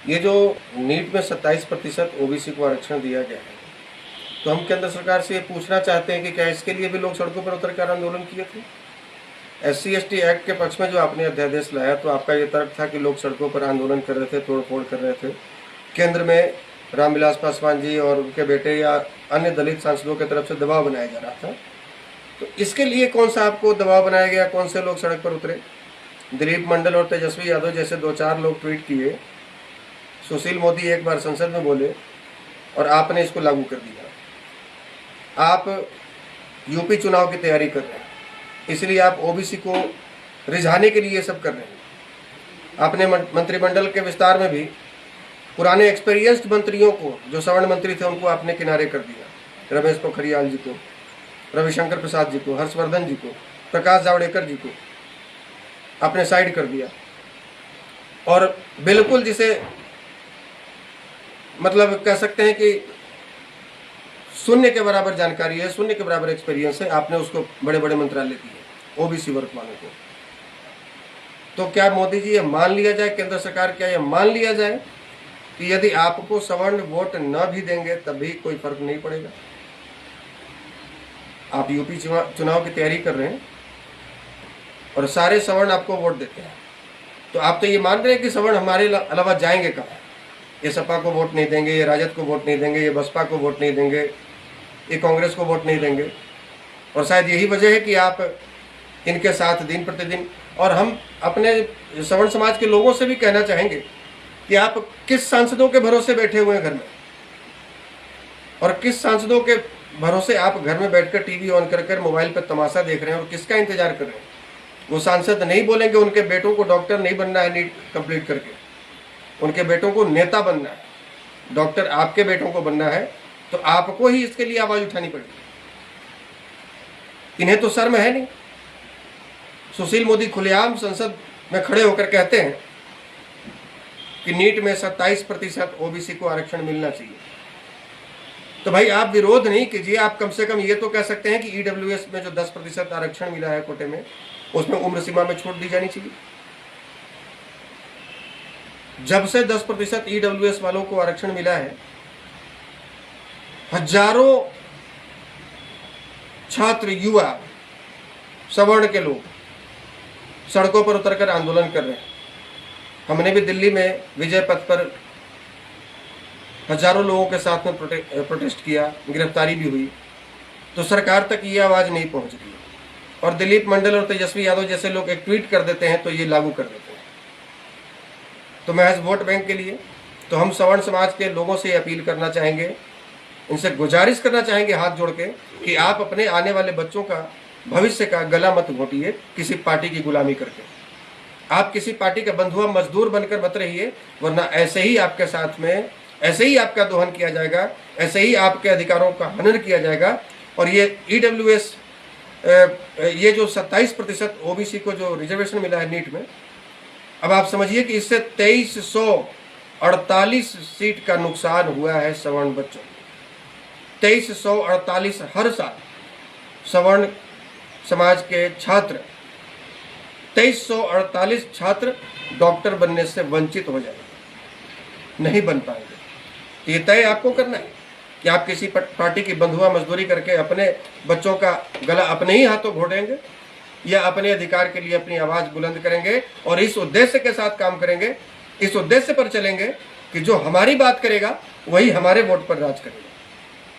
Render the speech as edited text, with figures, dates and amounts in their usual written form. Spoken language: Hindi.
ये जो नीट में 27% ओबीसी को आरक्षण दिया गया है, तो हम केंद्र सरकार से ये पूछना चाहते हैं कि क्या इसके लिए भी लोग सड़कों पर उतर कर आंदोलन किए थे? SC/ST एक्ट के पक्ष में जो आपने अध्यादेश लाया, तो आपका ये तर्क था कि लोग सड़कों पर आंदोलन कर रहे थे, तोड़फोड़ कर रहे थे। केंद्र में रामविलास पासवान जी और उनके बेटे या अन्य दलित सांसदों की तरफ से दबाव बनाया जा रहा था। तो इसके लिए कौन सा आपको दबाव बनाया गया? कौन से लोग सड़क पर उतरे? दिलीप मंडल और तेजस्वी यादव जैसे 2-4 लोग ट्वीट किए, सुशील मोदी एक बार संसद में बोले और आपने इसको लागू कर दिया। आप यूपी चुनाव की तैयारी कर रहे हैं, इसलिए आप ओबीसी को रिझाने के लिए ये सब कर रहे हैं। आपने मंत्रिमंडल के विस्तार में भी पुराने एक्सपीरियंस्ड मंत्रियों को, जो सवर्ण मंत्री थे, उनको आपने किनारे कर दिया। रमेश पोखरियाल जी को, रविशंकर प्रसाद जी को, हर्षवर्धन जी को, प्रकाश जावड़ेकर जी को आपने साइड कर दिया। और बिल्कुल जिसे मतलब कह सकते हैं कि शून्य के बराबर जानकारी है, शून्य के बराबर एक्सपीरियंस है, आपने उसको बड़े बड़े मंत्रालय दिए ओबीसी वर्ग वालों को। तो क्या मोदी जी ये मान लिया जाए, केंद्र सरकार क्या ये मान लिया जाए कि यदि आपको सवर्ण वोट न भी देंगे तब भी कोई फर्क नहीं पड़ेगा? आप यूपी चुनाव की तैयारी कर रहे हैं और सारे सवर्ण आपको वोट देते हैं, तो आप तो ये मान रहे हैं कि सवर्ण हमारे अलावा जाएंगे कहाँ? ये सपा को वोट नहीं देंगे, ये राजद को वोट नहीं देंगे, ये बसपा को वोट नहीं देंगे, ये कांग्रेस को वोट नहीं देंगे। और शायद यही वजह है कि आप इनके साथ दिन प्रतिदिन। और हम अपने सवर्ण समाज के लोगों से भी कहना चाहेंगे कि आप किस सांसदों के भरोसे बैठे हुए हैं घर में, और किस सांसदों के भरोसे आप घर में बैठकर टीवी ऑन कर मोबाइल पर तमाशा देख रहे हैं और किसका इंतजार कर रहे हैं? वो सांसद नहीं बोलेंगे उनके बेटों को डॉक्टर नहीं बनना है नीट कंप्लीट करके, उनके बेटों को नेता बनना है, डॉक्टर आपके बेटों को बनना है, तो आपको ही इसके लिए आवाज उठानी पड़ेगी। इन्हें तो शर्म है नहीं। सुशील मोदी खुलेआम संसद में खड़े होकर कहते हैं कि नीट में 27% ओबीसी को आरक्षण मिलना चाहिए। तो भाई आप विरोध नहीं कीजिए, आप कम से कम ये तो कह सकते हैं कि ईडब्ल्यूएस में जो 10% आरक्षण मिला है कोटे में, उसमें उम्र सीमा में छूट दी जानी चाहिए। जब से 10% ईडब्ल्यूएस वालों को आरक्षण मिला है, हजारों छात्र, युवा, सवर्ण के लोग सड़कों पर उतरकर आंदोलन कर रहे हैं। हमने भी दिल्ली में विजय पथ पर हजारों लोगों के साथ में प्रोटेस्ट किया, गिरफ्तारी भी हुई, तो सरकार तक ये आवाज़ नहीं पहुंच रही। और दिलीप मंडल और तेजस्वी यादव जैसे लोग एक ट्वीट कर देते हैं तो ये लागू कर देते हैं। तो महज वोट बैंक के लिए तो हम सवर्ण समाज के लोगों से अपील करना चाहेंगे, इनसे गुजारिश करना चाहेंगे हाथ जोड़ के कि आप अपने आने वाले बच्चों का भविष्य का गला मत घोटिए किसी पार्टी की गुलामी करके। आप किसी पार्टी का बंधुआ मजदूर बनकर मत रहिए, वरना ऐसे ही आपके साथ में, ऐसे ही आपका दोहन किया जाएगा, ऐसे ही आपके अधिकारों का हनन किया जाएगा। और ये ईडब्ल्यूएस, ये जो 27% ओबीसी को जो रिजर्वेशन मिला है नीट में, अब आप समझिए कि इससे 2348 सीट का नुकसान हुआ है सवर्ण बच्चों। 2348 हर साल सवर्ण समाज के छात्र, 2348 छात्र डॉक्टर बनने से वंचित हो जाएंगे, नहीं बन पाएंगे। तो ये तय आपको करना है कि आप किसी पार्टी की बंधुआ मजदूरी करके अपने बच्चों का गला अपने ही हाथों घोटेंगे, या अपने अधिकार के लिए अपनी आवाज बुलंद करेंगे और इस उद्देश्य के साथ काम करेंगे, इस उद्देश्य पर चलेंगे कि जो हमारी बात करेगा वही हमारे वोट पर राज करेगा।